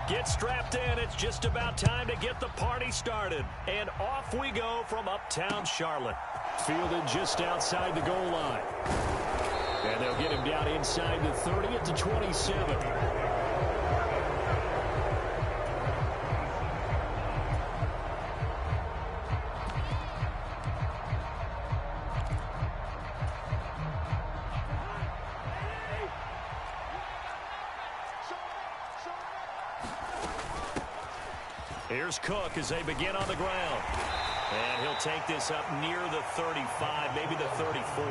Get strapped in. It's just about time to get the party started. And off we go from uptown Charlotte. Fielded just outside the goal line. And they'll get him down inside the 30 at the 27. Here's Cook as they begin on the ground. And he'll take this up near the 35, maybe the 34.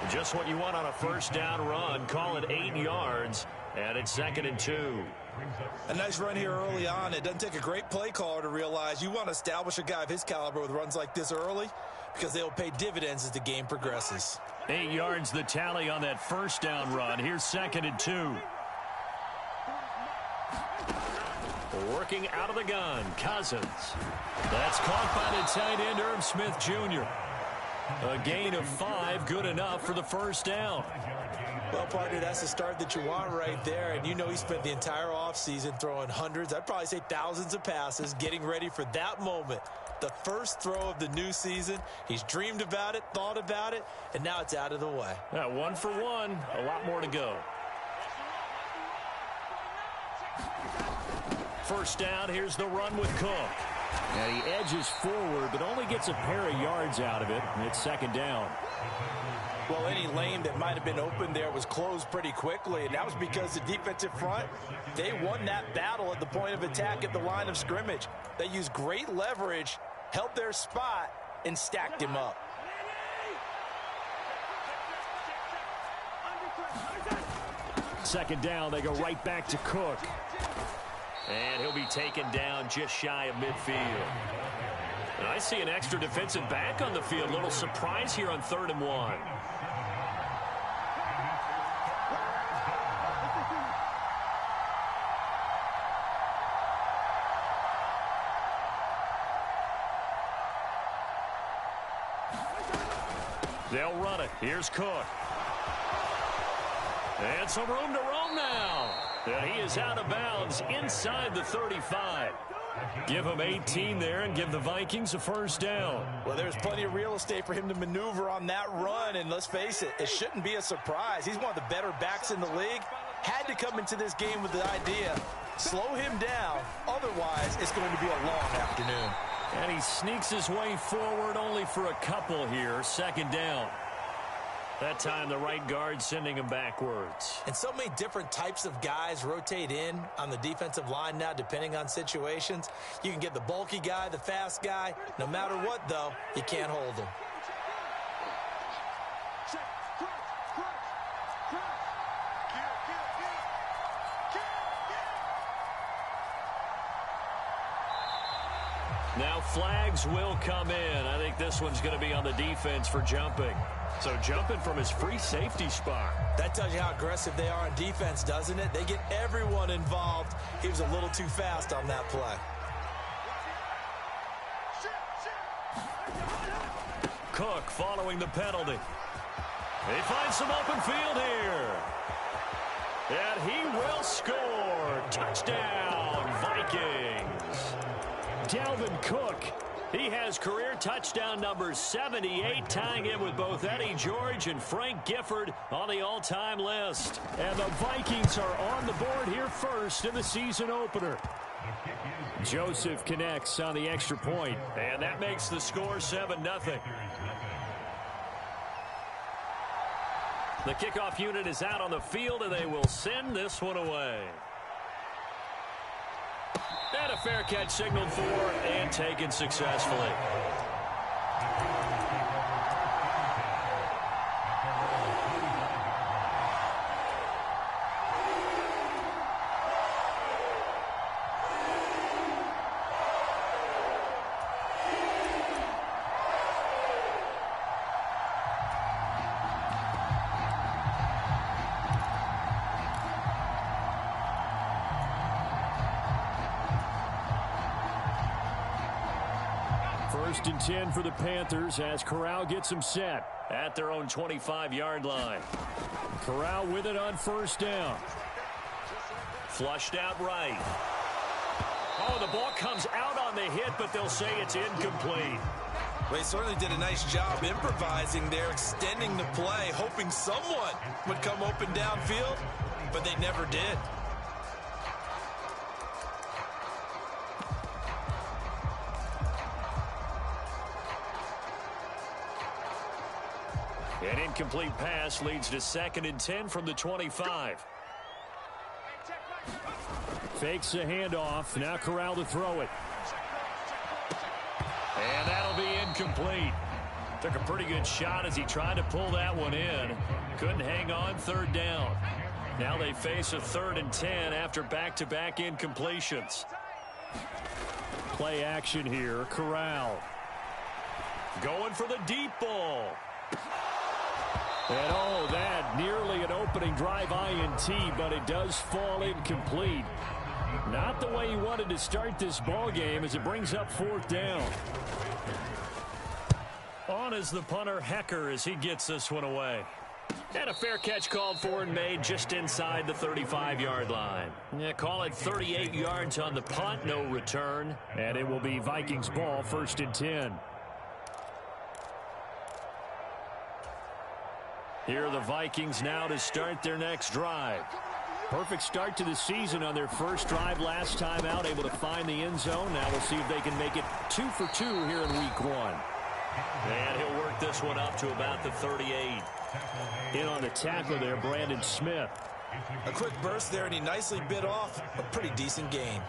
Just what you want on a first down run. Call it 8 yards, and it's 2nd and 2. A nice run here early on. It doesn't take a great play caller to realize you want to establish a guy of his caliber with runs like this early because they'll pay dividends as the game progresses. 8 yards the tally on that first down run. Here's 2nd and 2. Working out of the gun, Cousins. That's caught by the tight end, Irv Smith Jr. A gain of 5, good enough for the first down. Well, partner, that's the start that you want right there. And you know he spent the entire offseason throwing hundreds, I'd probably say thousands of passes, getting ready for that moment. The first throw of the new season. He's dreamed about it, thought about it, and now it's out of the way. Yeah, 1 for 1, a lot more to go. First down, here's the run with Cook. And he edges forward, but only gets a pair of yards out of it. And it's 2nd down. Well, any lane that might have been open there was closed pretty quickly, and that was because the defensive front, they won that battle at the point of attack at the line of scrimmage. They used great leverage, held their spot, and stacked him up. Second down, they go right back to Cook. And he'll be taken down just shy of midfield. And I see an extra defensive back on the field. Little surprise here on 3rd and 1. They'll run it. Here's Cook. And some room to roam now. And he is out of bounds inside the 35. Give him 18 there and give the Vikings a first down. Well, there's plenty of real estate for him to maneuver on that run. And let's face it, it shouldn't be a surprise. He's one of the better backs in the league. Had to come into this game with the idea, slow him down. Otherwise, it's going to be a long afternoon. And he sneaks his way forward only for a couple here. 2nd down. That time, the right guard sending him backwards. And so many different types of guys rotate in on the defensive line now, depending on situations. You can get the bulky guy, the fast guy. No matter what, though, you can't hold him. Now flags will come in. I think this one's going to be on the defense for jumping. So jumping from his free safety spot. That tells you how aggressive they are on defense, doesn't it? They get everyone involved. He was a little too fast on that play. Cook following the penalty. He finds some open field here. And he will score. Touchdown, Vikings. Dalvin Cook. He has career touchdown number 78, tying him with both Eddie George and Frank Gifford on the all-time list. And the Vikings are on the board here first in the season opener. Joseph connects on the extra point, and that makes the score 7-0. The kickoff unit is out on the field, and they will send this one away. And a fair catch signaled for and taken successfully. First and 10 for the Panthers as Corral gets them set at their own 25-yard line. Corral with it on first down. Flushed out right. Oh, the ball comes out on the hit, but they'll say it's incomplete. Well, he certainly did a nice job improvising there, extending the play, hoping someone would come open downfield, but they never did. An incomplete pass leads to 2nd and 10 from the 25. Fakes the handoff. Now Corral to throw it. And that'll be incomplete. Took a pretty good shot as he tried to pull that one in. Couldn't hang on 3rd down. Now they face a 3rd and 10 after back-to-back incompletions. Play action here. Corral. Going for the deep ball. And oh, that nearly an opening drive INT, but it does fall incomplete. Not the way he wanted to start this ball game as it brings up 4th down. On is the punter, Hecker, as he gets this one away. And a fair catch called for and made just inside the 35-yard line. Yeah, call it 38 yards on the punt, no return. And it will be Vikings ball, 1st and 10. Here are the Vikings now to start their next drive. Perfect start to the season on their first drive last time out, able to find the end zone. Now we'll see if they can make it 2 for 2 here in week 1. And he'll work this one up to about the 38. In on the tackle there, Brandon Smith. A quick burst there, and he nicely bit off a pretty decent gain.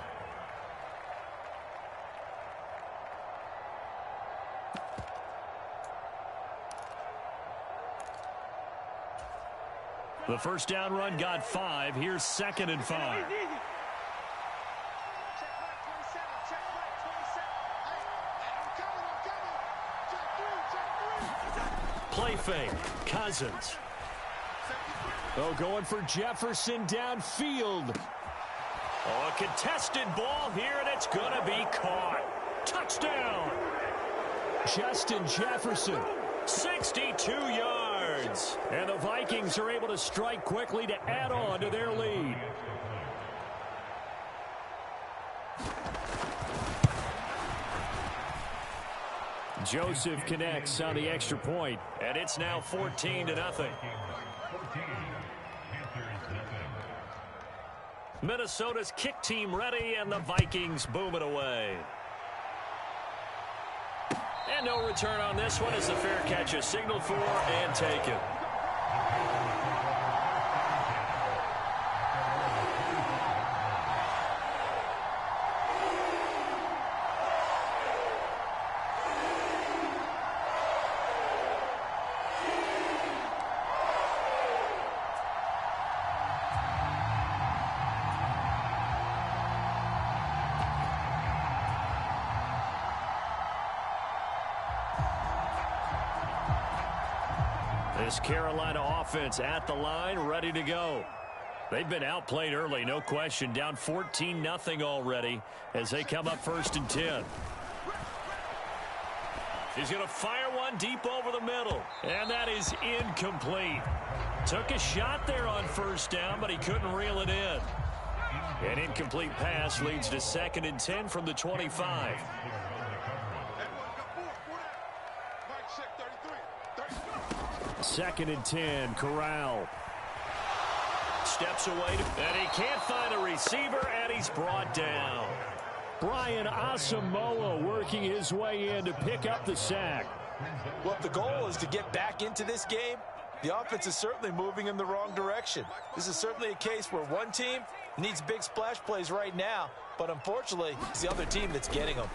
The first down run got 5. Here's 2nd and 5. Play fake. Cousins. Oh, going for Jefferson downfield. Oh, a contested ball here, and it's going to be caught. Touchdown. Justin Jefferson. 62 yards. And the Vikings are able to strike quickly to add on to their lead. Joseph connects on the extra point, and it's now 14-0. Minnesota's kick team ready, and the Vikings boom it away. And no return on this one as the fair catch is signaled for and taken. This Carolina offense at the line, ready to go. They've been outplayed early, no question. Down 14-0 already as they come up 1st and 10. He's going to fire one deep over the middle, and that is incomplete. Took a shot there on 1st down, but he couldn't reel it in. An incomplete pass leads to 2nd and 10 from the 25. Second and 10, Corral. Steps away, and he can't find a receiver, and he's brought down. Brian Asamoah working his way in to pick up the sack. Well, if the goal is to get back into this game, the offense is certainly moving in the wrong direction. This is certainly a case where one team needs big splash plays right now, but unfortunately, it's the other team that's getting them.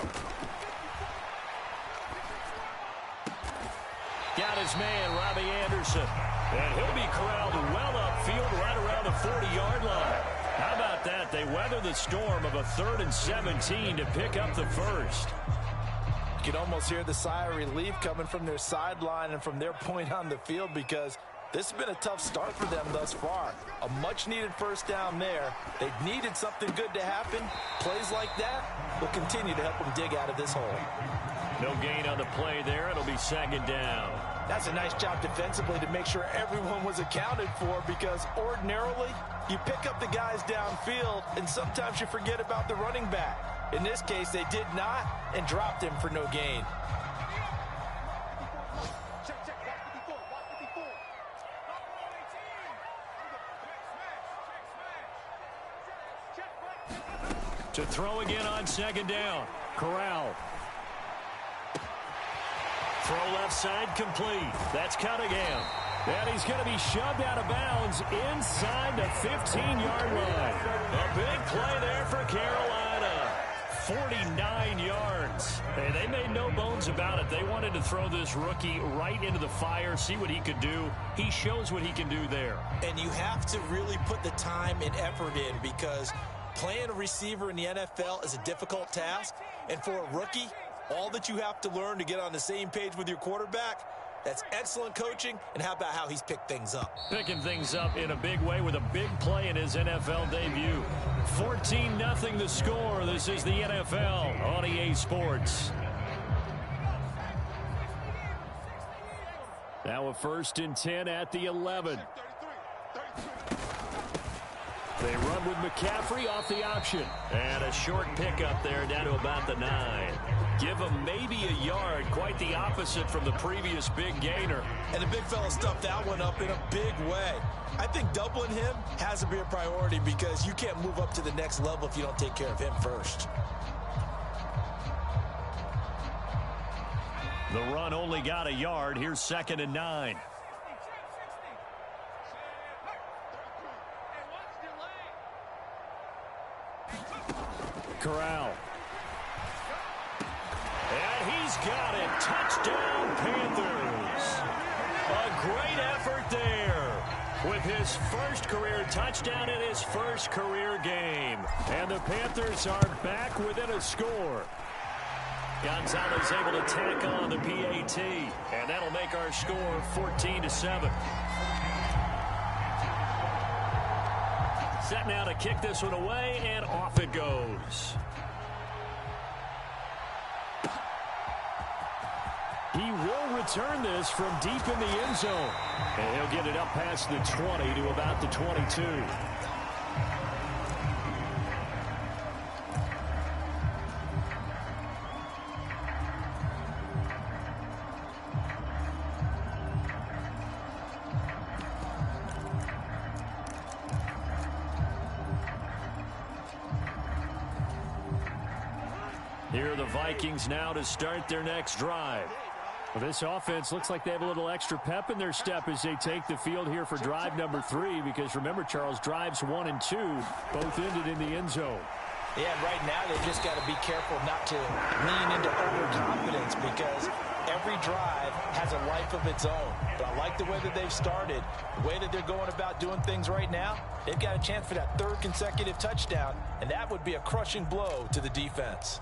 Got his man, Robbie Anderson. And he'll be corralled well upfield right around the 40-yard line. How about that? They weather the storm of a 3rd and 17 to pick up the first. You can almost hear the sigh of relief coming from their sideline and from their point on the field, because this has been a tough start for them thus far. A much-needed 1st down there. They needed something good to happen. Plays like that will continue to help them dig out of this hole. No gain on the play there. It'll be 2nd down. That's a nice job defensively to make sure everyone was accounted for, because ordinarily you pick up the guys downfield and sometimes you forget about the running back. In this case, they did not and dropped him for no gain. To throw again on second down. Corral. Throw left side complete. That's Cunningham. And he's going to be shoved out of bounds inside the 15-yard line. A big play there for Carolina. 49 yards. Hey, they made no bones about it. They wanted to throw this rookie right into the fire, see what he could do. He shows what he can do there. And you have to really put the time and effort in, because playing a receiver in the NFL is a difficult task. And for a rookie, all that you have to learn to get on the same page with your quarterback, that's excellent coaching. And how about how he's picked things up? Picking things up in a big way with a big play in his NFL debut. 14-0 the score. This is the NFL on EA Sports. Now a 1st and 10 at the 11. They run with McCaffrey off the option. And a short pickup there down to about the 9. Give him maybe a yard. Quite the opposite from the previous big gainer. And the big fella stuffed that one up in a big way. I think doubling him has to be a priority, because you can't move up to the next level if you don't take care of him first. The run only got a yard. Here's 2nd and 9. Corral. And he's got it. Touchdown, Panthers. A great effort there with his first career touchdown in his first career game. And the Panthers are back within a score. Gonzalez able to tack on the PAT. And that'll make our score 14-7. Set now to kick this one away, and off it goes. He will return this from deep in the end zone. And he'll get it up past the 20 to about the 22. Here are the Vikings now to start their next drive. Well, this offense looks like they have a little extra pep in their step as they take the field here for drive number 3, because remember, Charles, drives 1 and 2 both ended in the end zone. Yeah, and right now they just got to be careful not to lean into overconfidence, because every drive has a life of its own. But I like the way that they've started, the way that they're going about doing things right now. They've got a chance for that 3rd consecutive touchdown, and that would be a crushing blow to the defense.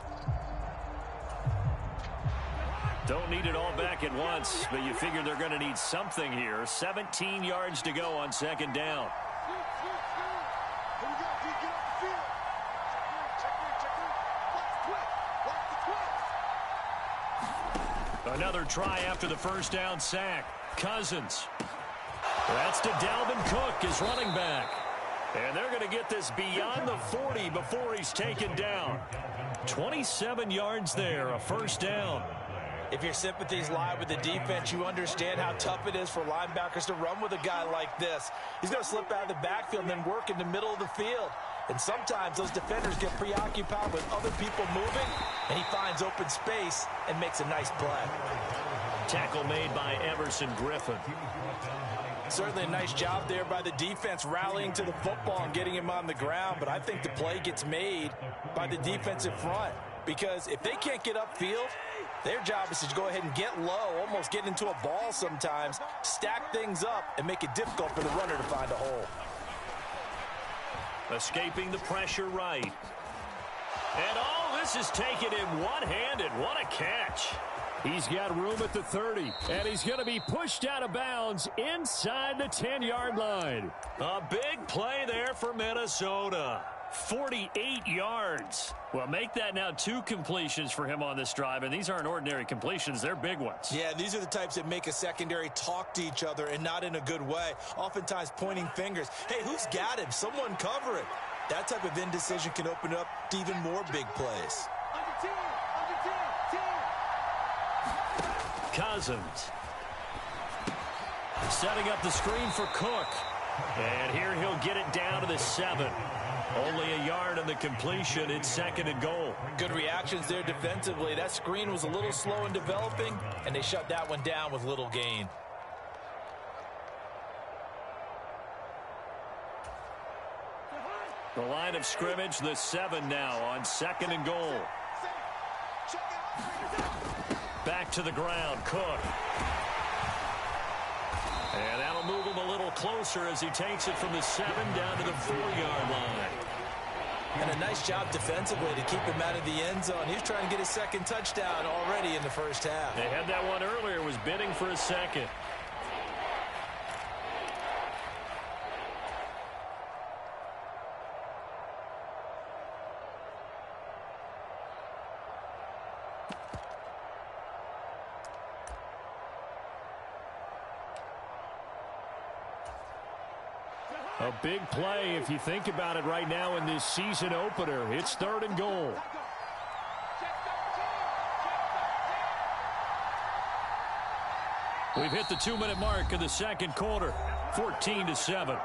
Don't need it all back at once, but you figure they're going to need something here. 17 yards to go on 2nd down. Another try after the 1st down sack. Cousins. That's to Dalvin Cook, his running back. And they're going to get this beyond the 40 before he's taken down. 27 yards there, a 1st down. If your sympathies lie with the defense, you understand how tough it is for linebackers to run with a guy like this. He's going to slip out of the backfield and then work in the middle of the field. And sometimes those defenders get preoccupied with other people moving, and he finds open space and makes a nice play. Tackle made by Emerson Griffin. Certainly a nice job there by the defense, rallying to the football and getting him on the ground. But I think the play gets made by the defensive front, because if they can't get upfield, their job is to go ahead and get low, almost get into a ball sometimes, stack things up, and make it difficult for the runner to find a hole. Escaping the pressure right. And all this is taken in one-handed. What a catch. He's got room at the 30, and he's going to be pushed out of bounds inside the 10-yard line. A big play there for Minnesota. 48 yards. Well, make that now 2 completions for him on this drive, and these aren't ordinary completions. They're big ones. Yeah, these are the types that make a secondary talk to each other and not in a good way, oftentimes pointing fingers. Hey, who's got him? Someone cover it. That type of indecision can open up to even more big plays. Cousins. Setting up the screen for Cook. And here he'll get it down to the 7. Only a yard on the completion. It's 2nd and goal. Good reactions there defensively. That screen was a little slow in developing, and they shut that one down with little gain. The line of scrimmage, the 7 now on 2nd and goal. Back to the ground, Cook. And that'll move him a little closer as he takes it from the 7 down to the 4-yard line. And a nice job defensively to keep him out of the end zone. He was trying to get his 2nd touchdown already in the first half. They had that one earlier, was bidding for a 2nd. A big play if you think about it right now in this season opener. It's 3rd and goal. We've hit the 2-minute mark of the 2nd quarter. 14-7.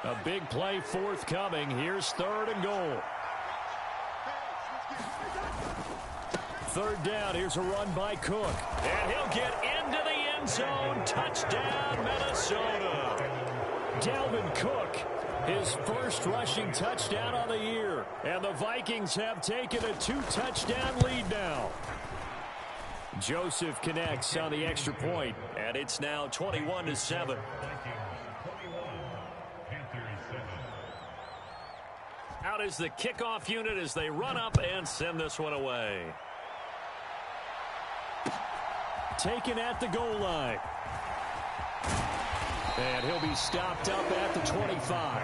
A big play forthcoming. Here's 3rd and goal. 3rd down. Here's a run by Cook. And he'll get into the end zone. Touchdown, Minnesota. Dalvin Cook, his first rushing touchdown on the year. And the Vikings have taken a 2-touchdown lead now. Joseph connects on the extra point, and it's now 21-7. Out is the kickoff unit as they run up and send this one away. Taken at the goal line. And he'll be stopped up at the 25.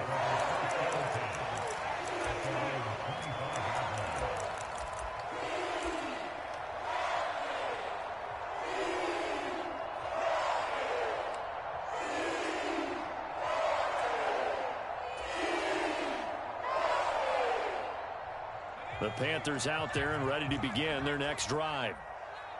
The Panthers out there and ready to begin their next drive.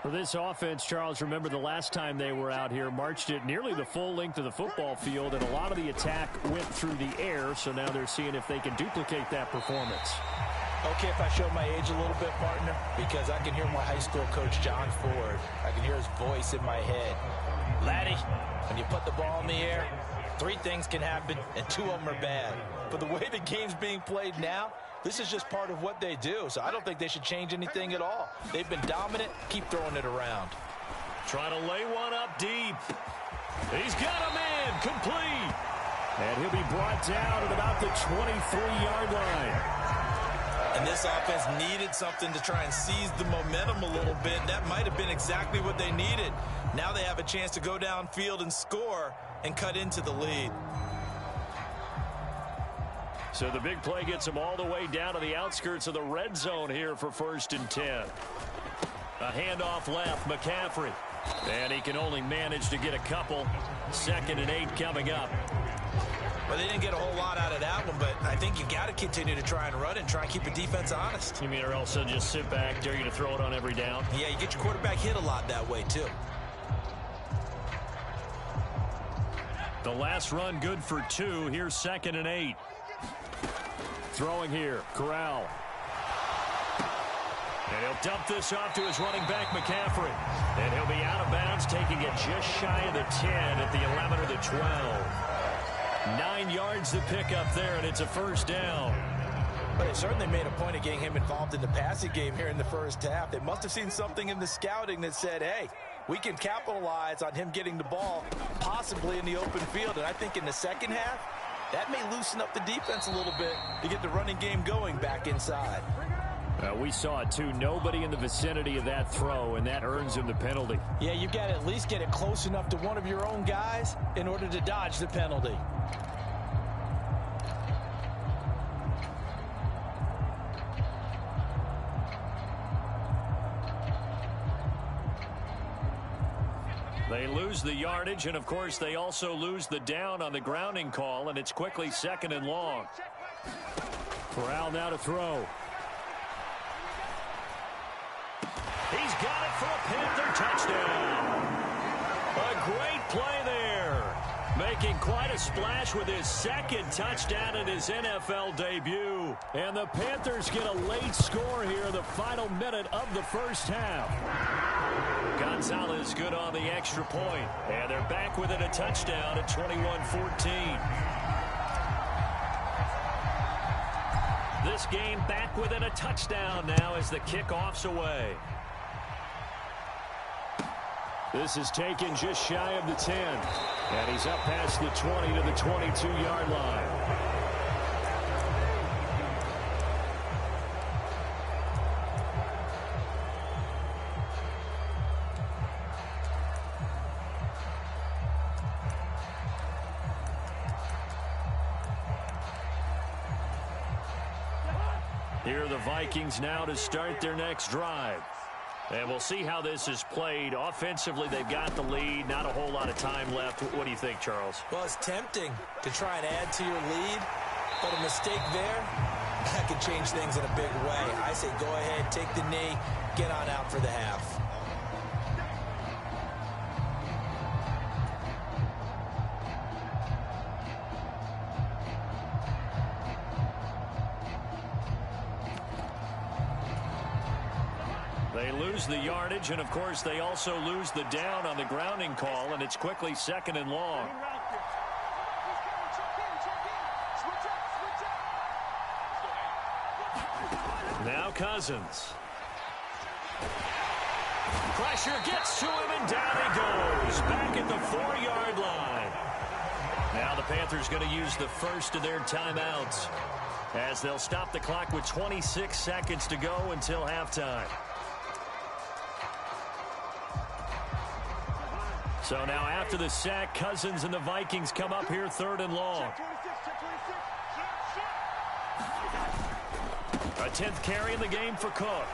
For this offense, Charles, remember the last time they were out here, marched it nearly the full length of the football field, and a lot of the attack went through the air, so now they're seeing if they can duplicate that performance. Okay, if I show my age a little bit, partner, because I can hear my high school coach, John Ford. I can hear his voice in my head. Laddie, when you put the ball in the air, 3 things can happen, and 2 of them are bad. But the way the game's being played now, this is just part of what they do, so I don't think they should change anything at all. They've been dominant. Keep throwing it around. Trying to lay one up deep. He's got a man complete. And he'll be brought down at about the 23-yard line. And this offense needed something to try and seize the momentum a little bit. That might have been exactly what they needed. Now they have a chance to go downfield and score and cut into the lead. So the big play gets them all the way down to the outskirts of the red zone here for 1st and 10. A handoff left, McCaffrey. And he can only manage to get a couple. 2nd and 8 coming up. Well, they didn't get a whole lot out of that one, but I think you got to continue to try and run it and try and keep the defense honest. You mean or else they'll just sit back, dare you to throw it on every down? Yeah, you get your quarterback hit a lot that way, too. The last run good for 2. Here's 2nd and 8. Throwing here, Corral. And he'll dump this off to his running back, McCaffrey. And he'll be out of bounds, taking it just shy of the 10 at the 11 or the 12. 9 yards to pick up there, and it's a 1st down. But they certainly made a point of getting him involved in the passing game here in the first half. They must have seen something in the scouting that said, hey, we can capitalize on him getting the ball, possibly in the open field. And I think in the second half, That may loosen up the defense a little bit to get the running game going back inside. We saw it too. Nobody in the vicinity of that throw, and that earns him the penalty. Yeah, you've got to at least get it close enough to one of your own guys in order to dodge the penalty. They lose the yardage, and of course they also lose the down on the grounding call, and it's quickly 2nd and long. Corral now to throw. He's got it for a Panther touchdown. A great play there. Making quite a splash with his 2nd touchdown in his NFL debut. And the Panthers get a late score here in the final minute of the first half. Gonzalez good on the extra point. And they're back within a touchdown at 21-14. This game back within a touchdown now as the kickoff's away. This is taken just shy of the 10. And he's up past the 20 to the 22-yard line. Here are the Vikings now to start their next drive. And we'll see how this is played. Offensively, they've got the lead. Not a whole lot of time left. What do you think, Charles? Well, it's tempting to try and add to your lead, but a mistake there, that could change things in a big way. I say go ahead, take the knee, get on out for the half. They lose the yardage, and of course they also lose the down on the grounding call, and it's quickly 2nd and long. Now Cousins. Pressure gets to him, and down he goes. Back at the 4-yard line. Now the Panthers going to use the first of their timeouts as they'll stop the clock with 26 seconds to go until halftime. So now after the sack, Cousins and the Vikings come up here 3rd and long. A 10th carry in the game for Cook.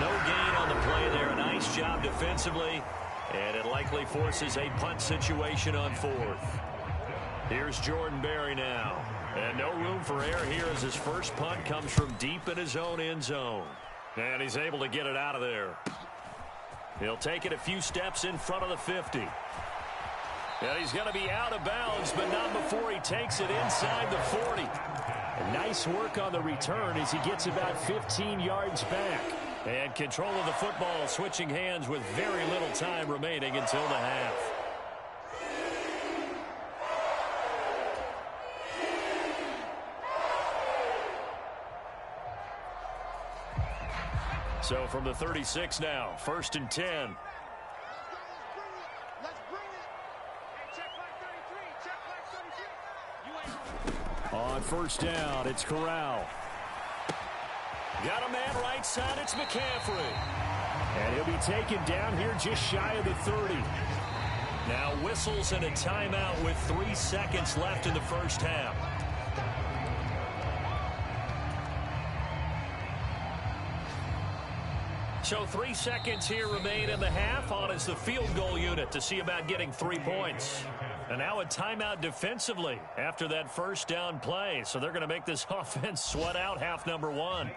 No gain on the play there. A nice job defensively. And it likely forces a punt situation on 4th. Here's Jordan Berry now. And no room for error here as his first punt comes from deep in his own end zone. And he's able to get it out of there. He'll take it a few steps in front of the 50. And he's going to be out of bounds, but not before he takes it inside the 40. And nice work on the return as he gets about 15 yards back. And control of the football switching hands with very little time remaining until the half. So from the 36 now, 1st and 10. On 1st down, it's Corral. Got a man right side, it's McCaffrey. And he'll be taken down here just shy of the 30. Now whistles and a timeout with 3 seconds left in the first half. So 3 seconds here remain in the half. On is the field goal unit to see about getting 3 points. And now a timeout defensively after that first down play. So they're going to make this offense sweat out half number 1.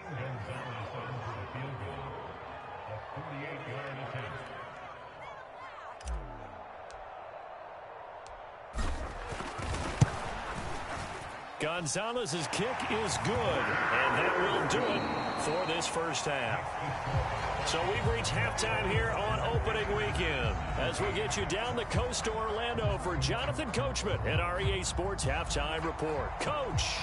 Gonzalez's kick is good, and that will do it for this first half. So we've reached halftime here on opening weekend as we get you down the coast to Orlando for Jonathan Coachman and our EA Sports Halftime Report. Coach,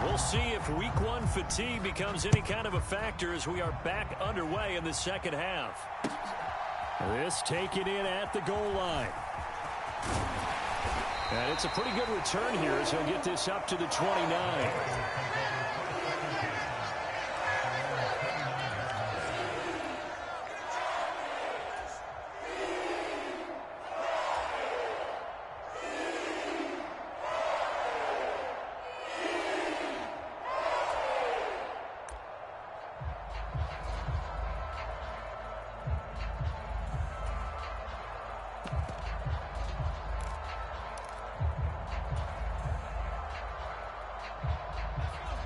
we'll see if week 1 fatigue becomes any kind of a factor as we are back underway in the second half. This taken in at the goal line. And it's a pretty good return here as he'll get this up to the 29.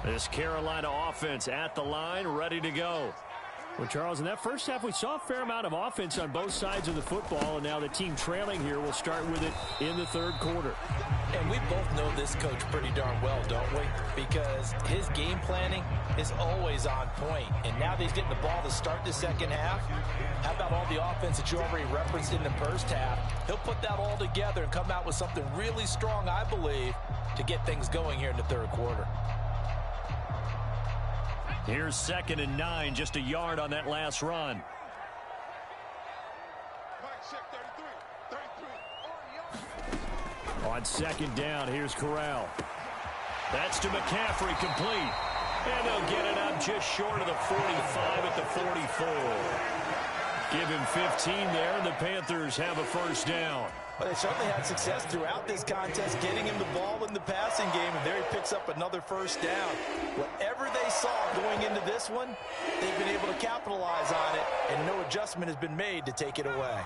This Carolina offense at the line, ready to go. Well, Charles, in that first half, we saw a fair amount of offense on both sides of the football, and now the team trailing here will start with it in the third quarter. And we both know this coach pretty darn well, don't we? Because his game planning is always on point. And now that he's getting the ball to start the second half, how about all the offense that you already referenced in the first half? He'll put that all together and come out with something really strong, I believe, to get things going here in the third quarter. Here's 2nd and 9, just a yard on that last run. On 2nd down, here's Corral. That's to McCaffrey, complete. And they'll get it up just short of the 45 at the 44. Give him 15 there, and the Panthers have a first down. Well, they certainly had success throughout this contest, getting him the ball in the passing game, and there he picks up another first down. Whatever they saw going into this one, they've been able to capitalize on it, and no adjustment has been made to take it away.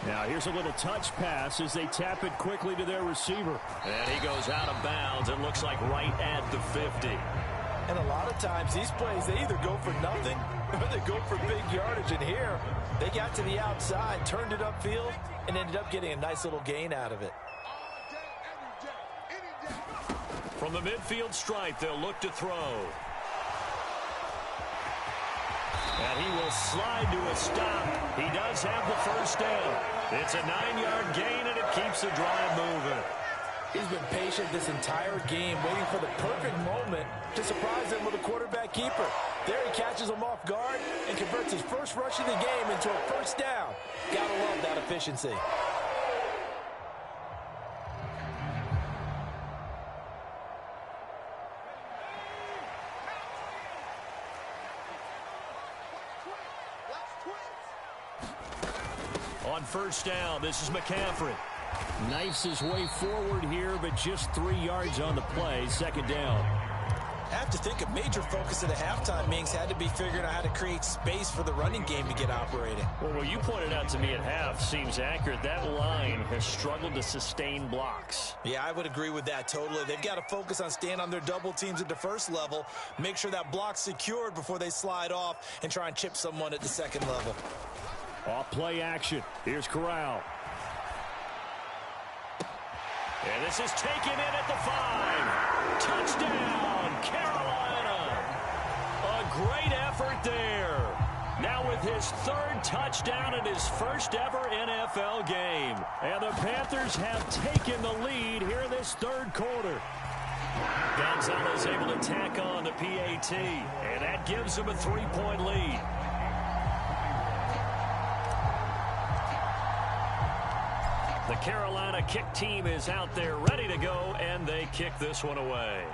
Now here's a little touch pass as they tap it quickly to their receiver. And he goes out of bounds. It looks like right at the 50. And a lot of times these plays, they either go for nothing or they go for big yardage. And here, they got to the outside, turned it upfield, and ended up getting a nice little gain out of it. From the midfield stripe, they'll look to throw. And he will slide to a stop. He does have the first down. It's a 9-yard gain, and it keeps the drive moving. He's been patient this entire game, waiting for the perfect moment to surprise them with a quarterback keeper. There he catches him off guard and converts his first rush of the game into a first down. Gotta love that efficiency. On first down, this is McCaffrey. Knifes his way forward here, but just 3 yards on the play. 2nd down. I have to think a major focus at the halftime meetings had to be figuring out how to create space for the running game to get operating. Well, what you pointed out to me at half seems accurate. That line has struggled to sustain blocks. Yeah, I would agree with that totally. They've got to focus on staying on their double teams at the first level, make sure that block's secured before they slide off and try and chip someone at the second level. Off play action. Here's Corral. And this is taken in at the 5. Touchdown, Carolina. A great effort there. Now with his 3rd touchdown in his first ever NFL game. And the Panthers have taken the lead here in this 3rd quarter. Gonzalez able to tack on the PAT. And that gives him a 3-point lead. The Carolina kick team is out there ready to go, and they kick this one away.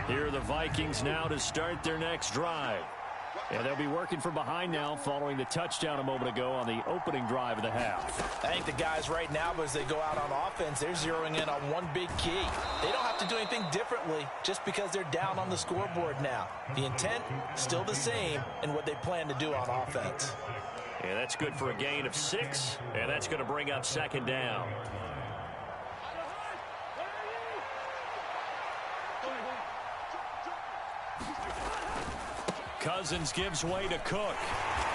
Here are the Vikings now to start their next drive. And they'll be working from behind now following the touchdown a moment ago on the opening drive of the half. I think the guys right now, as they go out on offense, they're zeroing in on one big key. They don't have to do anything differently just because they're down on the scoreboard now. The intent, still the same in what they plan to do on offense. And that's good for a gain of 6, and that's going to bring up 2nd down. Cousins gives way to Cook.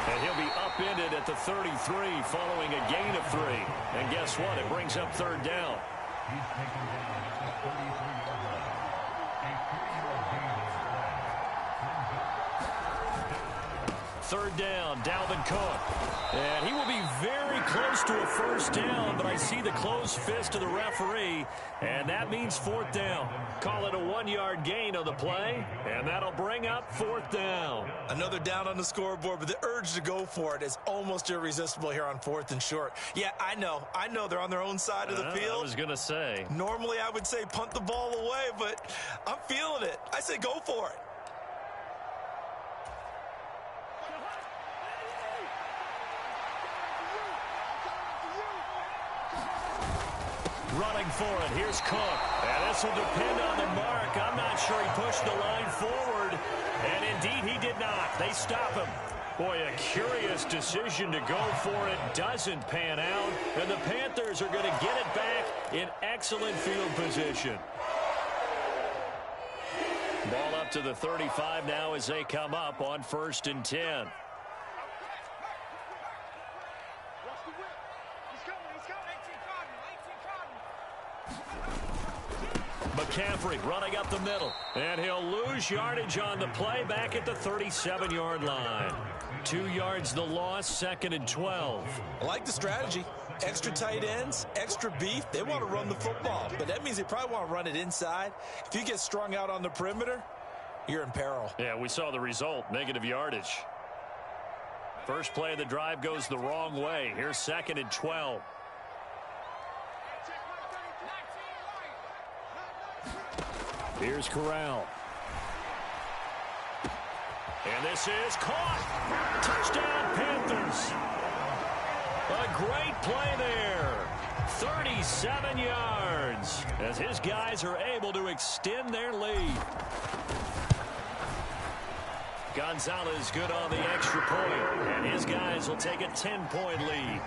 And he'll be upended at the 33 following a gain of 3. And guess what? It brings up third down. He's taken down at the 33-yard line. A 3-yard gain is flagged. Third down, Dalvin Cook. And he will be very close to a first down, but I see the closed fist of the referee, and that means fourth down. Call it a 1-yard gain on the play, and that'll bring up fourth down. Another down on the scoreboard, but the urge to go for it is almost irresistible here on 4th and short. Yeah, I know they're on their own side of the field. I was going to say. Normally I would say punt the ball away, but I'm feeling it. I say go for it. Running for it. Here's Cook. And this will depend on the mark. I'm not sure he pushed the line forward. And indeed, he did not. They stop him. Boy, a curious decision to go for it. Doesn't pan out. And the Panthers are going to get it back in excellent field position. Ball up to the 35 now as they come up on 1st and 10. McCaffrey running up the middle. And he'll lose yardage on the play back at the 37-yard line. 2 yards the loss, 2nd and 12. I like the strategy. Extra tight ends, extra beef. They want to run the football, but that means they probably want to run it inside. If you get strung out on the perimeter, you're in peril. Yeah, we saw the result, negative yardage. First play of the drive goes the wrong way. Here's 2nd and 12. Here's Corral. And this is caught. Touchdown, Panthers. A great play there. 37 yards as his guys are able to extend their lead. Gonzalez good on the extra point, and his guys will take a 10-point lead.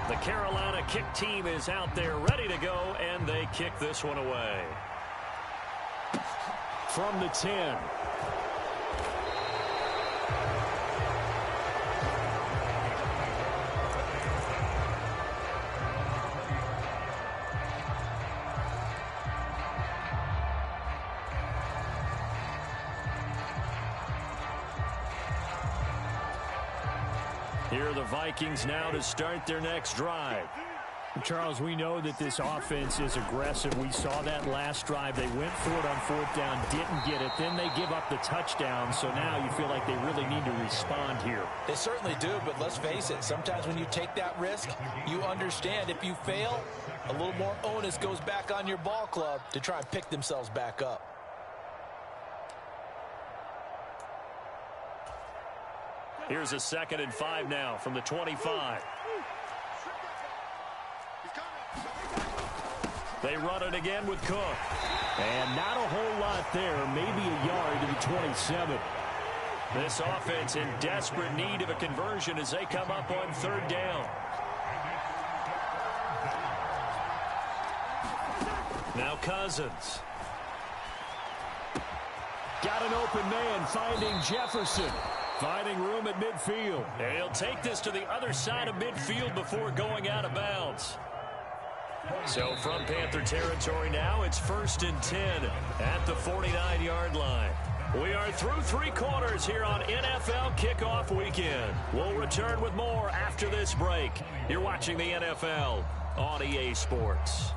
The Carolina kick team is out there ready to go, and they kick this one away. From the 10. Here are the Vikings now to start their next drive. Charles, we know that this offense is aggressive. We saw that last drive. They went for it on 4th down, didn't get it. Then they give up the touchdown. So now you feel like they really need to respond here. They certainly do, but let's face it. Sometimes when you take that risk, you understand if you fail, a little more onus goes back on your ball club to try and pick themselves back up. Here's a 2nd and 5 now from the 25. They run it again with Cook. And not a whole lot there, maybe a yard to the 27. This offense in desperate need of a conversion as they come up on 3rd down. Now Cousins. Got an open man finding Jefferson. Finding room at midfield. And he'll take this to the other side of midfield before going out of bounds. So from Panther territory now, it's 1st and 10 at the 49-yard line. We are through 3 quarters here on NFL Kickoff Weekend. We'll return with more after this break. You're watching the NFL on EA Sports.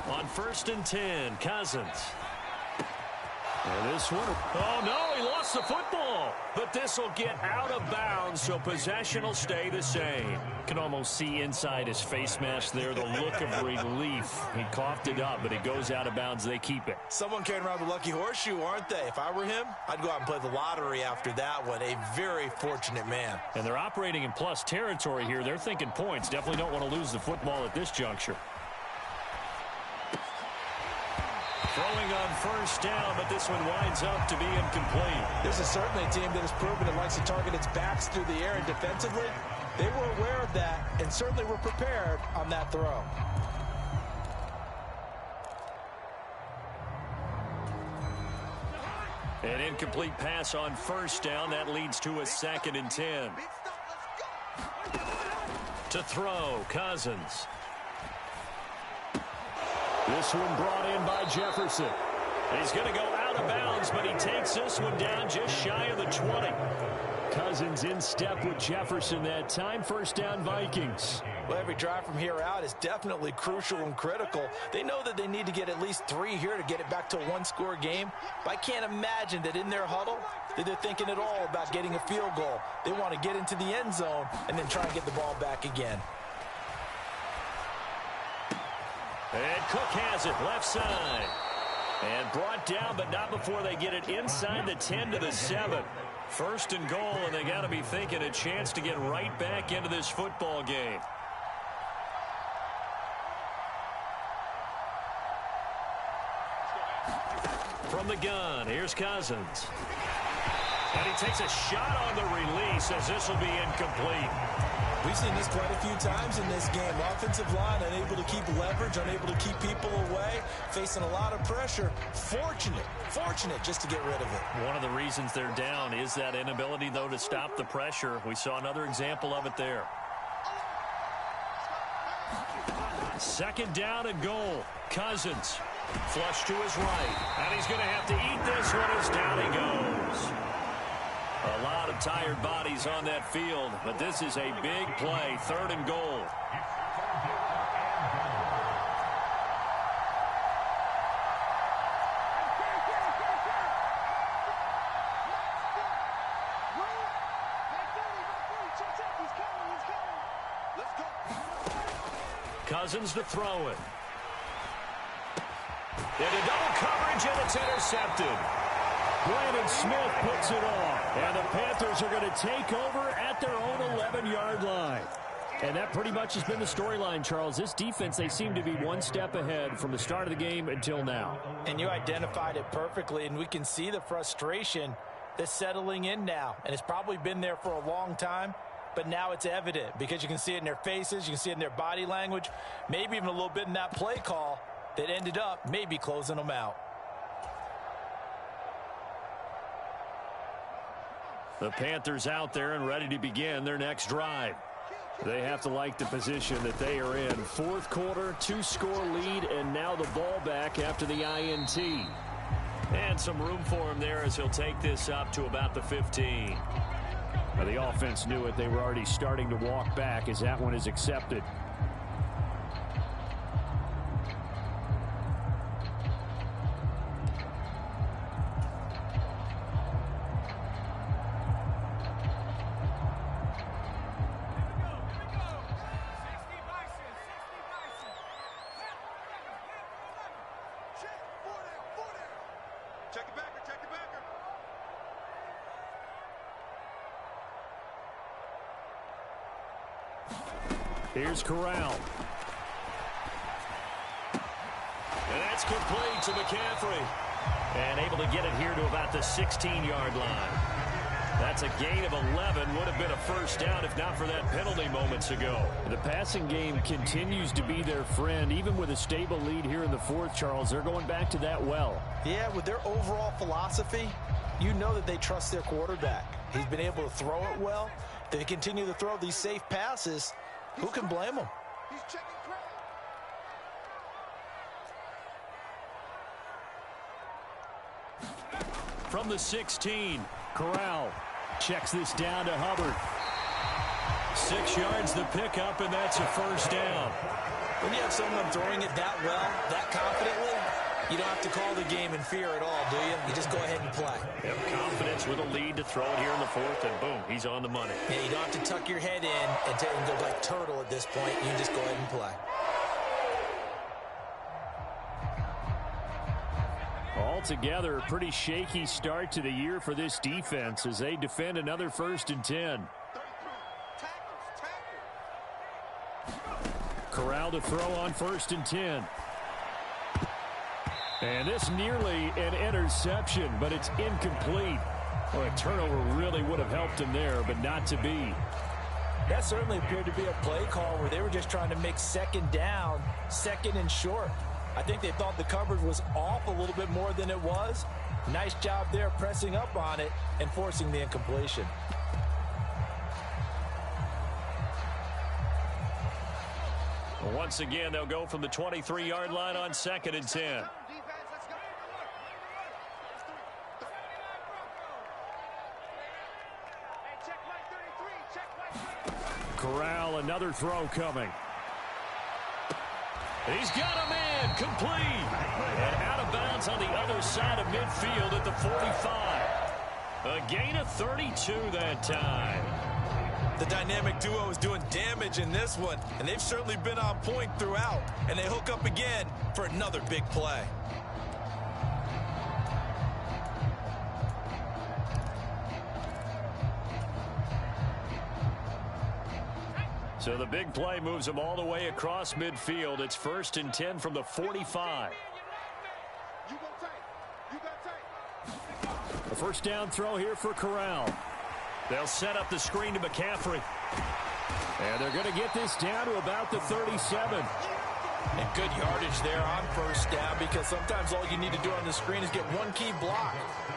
On 1st and 10, Cousins. And this one. Oh, no, he lost the football. But this will get out of bounds, so possession will stay the same. Can almost see inside his face mask there the look of relief. He coughed it up, but it goes out of bounds. They keep it. Someone carrying around the lucky horseshoe, aren't they? If I were him, I'd go out and play the lottery after that one. A very fortunate man. And they're operating in plus territory here. They're thinking points. Definitely don't want to lose the football at this juncture. Throwing on first down, but this one winds up to be incomplete. This is certainly a team that has proven it likes to target its backs through the air, and defensively, they were aware of that and certainly were prepared on that throw. An incomplete pass on first down. That leads to a 2nd and 10. To throw, Cousins. This one brought in by Jefferson. He's going to go out of bounds, but he takes this one down just shy of the 20. Cousins in step with Jefferson that time. First down, Vikings. Well, every drive from here out is definitely crucial and critical. They know that they need to get at least 3 here to get it back to a one-score game. But I can't imagine that in their huddle that they're thinking at all about getting a field goal. They want to get into the end zone and then try and get the ball back again. And Cook has it left side. And brought down, but not before they get it inside the 10 to the 7. First and goal, and they got to be thinking a chance to get right back into this football game. From the gun, here's Cousins. And he takes a shot on the release as this will be incomplete. We've seen this quite a few times in this game. Offensive line unable to keep leverage, unable to keep people away, facing a lot of pressure. Fortunate just to get rid of it. One of the reasons they're down is that inability, though, to stop the pressure. We saw another example of it there. 2nd down and goal. Cousins flush to his right. And he's going to have to eat this one as down he goes. A lot of tired bodies on that field, but this is a big play. 3rd and goal. Cousins to throw it. Into double coverage, and it's intercepted. Brandon Smith puts it off. And the Panthers are going to take over at their own 11-yard line. And that pretty much has been the storyline, Charles. This defense, they seem to be one step ahead from the start of the game until now. And you identified it perfectly, and we can see the frustration that's settling in now. And it's probably been there for a long time, but now it's evident because you can see it in their faces, you can see it in their body language, maybe even a little bit in that play call that ended up maybe closing them out. The Panthers out there and ready to begin their next drive. They have to like the position that they are in. 4th quarter, 2-score lead, and now the ball back after the INT. And some room for him there as he'll take this up to about the 15. Well, the offense knew it. They were already starting to walk back as that one is accepted. Here's Corral. And that's complete to McCaffrey. And able to get it here to about the 16-yard line. That's a gain of 11. Would have been a first down if not for that penalty moments ago. The passing game continues to be their friend. Even with a stable lead here in the 4th, Charles, they're going back to that well. Yeah, with their overall philosophy, you know that they trust their quarterback. He's been able to throw it well. They continue to throw these safe passes. Who can blame them? From the 16, Corral checks this down to Hubbard. 6 yards the pickup, and that's a first down. When you have someone throwing it that well, that confidently, you don't have to call the game in fear at all, do you? You just go ahead and play. Have confidence with a lead to throw it here in the 4th, and boom, he's on the money. Yeah, you don't have to tuck your head in and go like turtle at this point. You can just go ahead and play. Altogether, a pretty shaky start to the year for this defense as they defend another 1st and 10. Corral to throw on 1st and 10. And this nearly an interception, but it's incomplete. Well, a turnover really would have helped him there, but not to be. That certainly appeared to be a play call where they were just trying to make second down, second and short. I think they thought the coverage was off a little bit more than it was. Nice job there pressing up on it and forcing the incompletion. Once again, they'll go from the 23-yard line on 2nd and 10. Corral, another throw coming. He's got a man, complete. And out of bounds on the other side of midfield at the 45. A gain of 32 that time. The dynamic duo is doing damage in this one, and they've certainly been on point throughout. And they hook up again for another big play. So the big play moves them all the way across midfield. It's 1st and 10 from the 45. A first down throw here for Corral. They'll set up the screen to McCaffrey. And they're going to get this down to about the 37. And good yardage there on first down, because sometimes all you need to do on the screen is get one key block.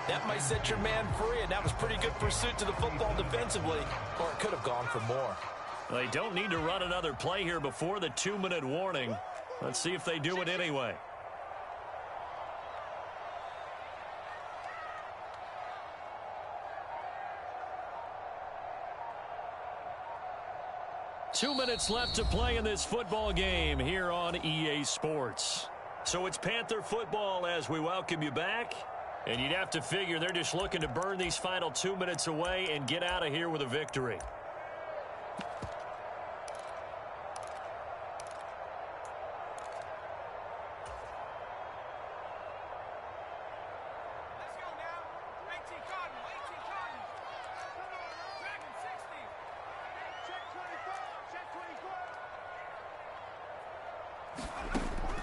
That might set your man free, and that was pretty good pursuit to the football defensively, or it could have gone for more. They don't need to run another play here before the 2-minute warning. Let's see if they do it anyway. Two minutes left to play in this football game here on EA Sports. So it's Panther football as we welcome you back. And you'd have to figure they're just looking to burn these final 2 minutes away and get out of here with a victory.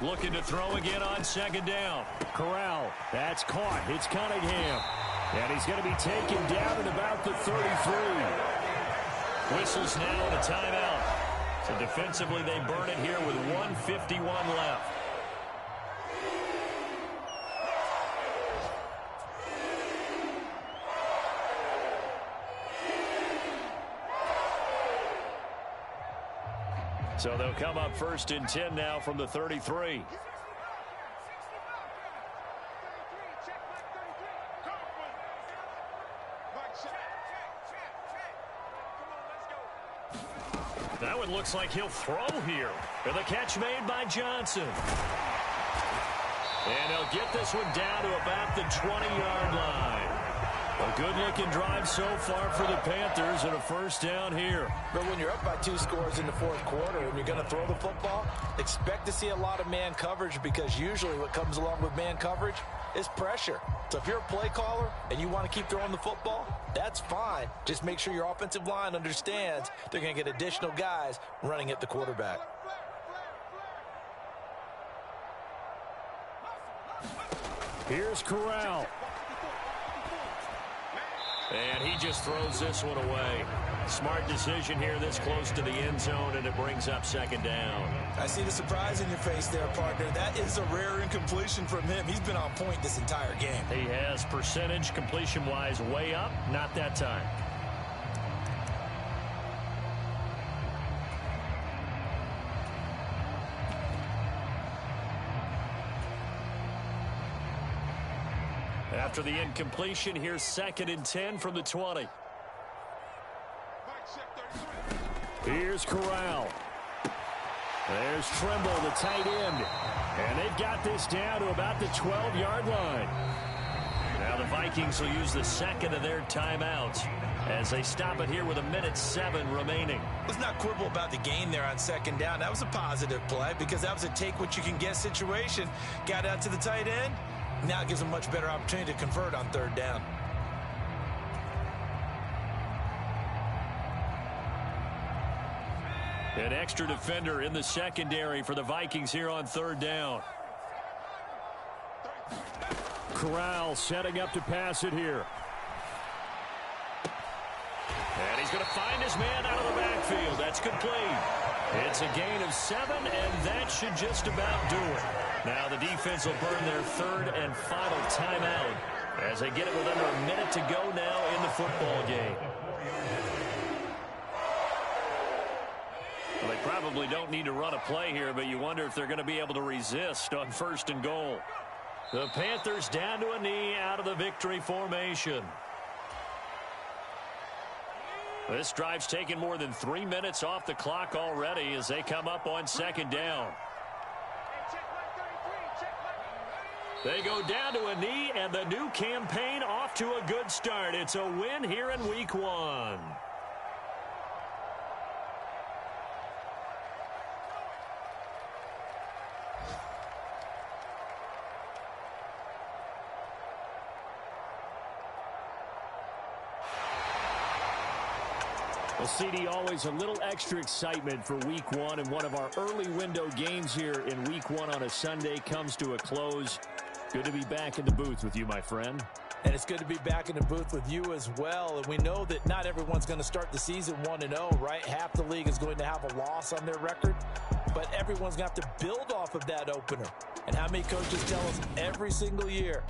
Looking to throw again on 2nd down. Corral, that's caught. It's Cunningham. And he's going to be taken down at about the 33. Whistles now and a timeout. So defensively they burn it here with 1:51 left. So they'll come up 1st and 10 now from the 33. That one looks like he'll throw here. And the catch made by Johnson. And he'll get this one down to about the 20-yard line. A good-looking drive so far for the Panthers and a first down here. But when you're up by 2 scores in the 4th quarter and you're going to throw the football, expect to see a lot of man coverage, because usually what comes along with man coverage is pressure. So if you're a play caller and you want to keep throwing the football, that's fine. Just make sure your offensive line understands they're going to get additional guys running at the quarterback. Here's Corral. And he just throws this one away. Smart decision here this close to the end zone, and it brings up 2nd down. I see the surprise in your face there, partner. That is a rare incompletion from him. He's been on point this entire game. He has percentage completion-wise way up, not that time. After the incompletion, here's 2nd and 10 from the 20. Here's Corral. There's Trimble, the tight end. And they've got this down to about the 12-yard line. Now the Vikings will use the 2nd of their timeouts as they stop it here with 1:07 remaining. Let's not quibble about the gain there on 2nd down. That was a positive play, because that was a take-what-you-can-get situation. Got out to the tight end. Now it gives them a much better opportunity to convert on 3rd down. An extra defender in the secondary for the Vikings here on 3rd down. Corral setting up to pass it here. And he's going to find his man out of the backfield. That's complete. It's a gain of 7, and that should just about do it. Now the defense will burn their third and final timeout as they get it with under a minute to go now in the football game. Well, they probably don't need to run a play here, but you wonder if they're going to be able to resist on 1st and goal. The Panthers down to a knee out of the victory formation. This drive's taken more than 3 minutes off the clock already as they come up on 2nd down. They go down to a knee, and the new campaign off to a good start. It's a win here in Week 1. Well, CD, always a little extra excitement for Week 1, and one of our early window games here in Week 1 on a Sunday comes to a close. Good to be back in the booth with you, my friend. And it's good to be back in the booth with you as well. And we know that not everyone's going to start the season 1-0, right? Half the league is going to have a loss on their record, but everyone's going to have to build off of that opener. And how many coaches tell us every single year,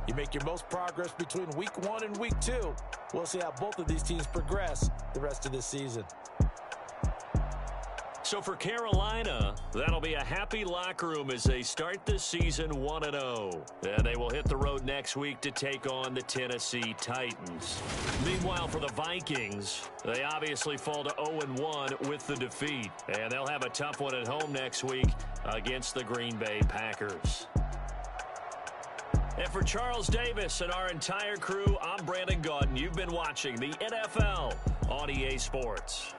you make your most progress between Week 1 and Week 2. We'll see how both of these teams progress the rest of this season. So for Carolina, that'll be a happy locker room as they start this season 1-0. And they will hit the road next week to take on the Tennessee Titans. Meanwhile, for the Vikings, they obviously fall to 0-1 with the defeat. And they'll have a tough one at home next week against the Green Bay Packers. And for Charles Davis and our entire crew, I'm Brandon Gaudin. You've been watching the NFL on EA Sports.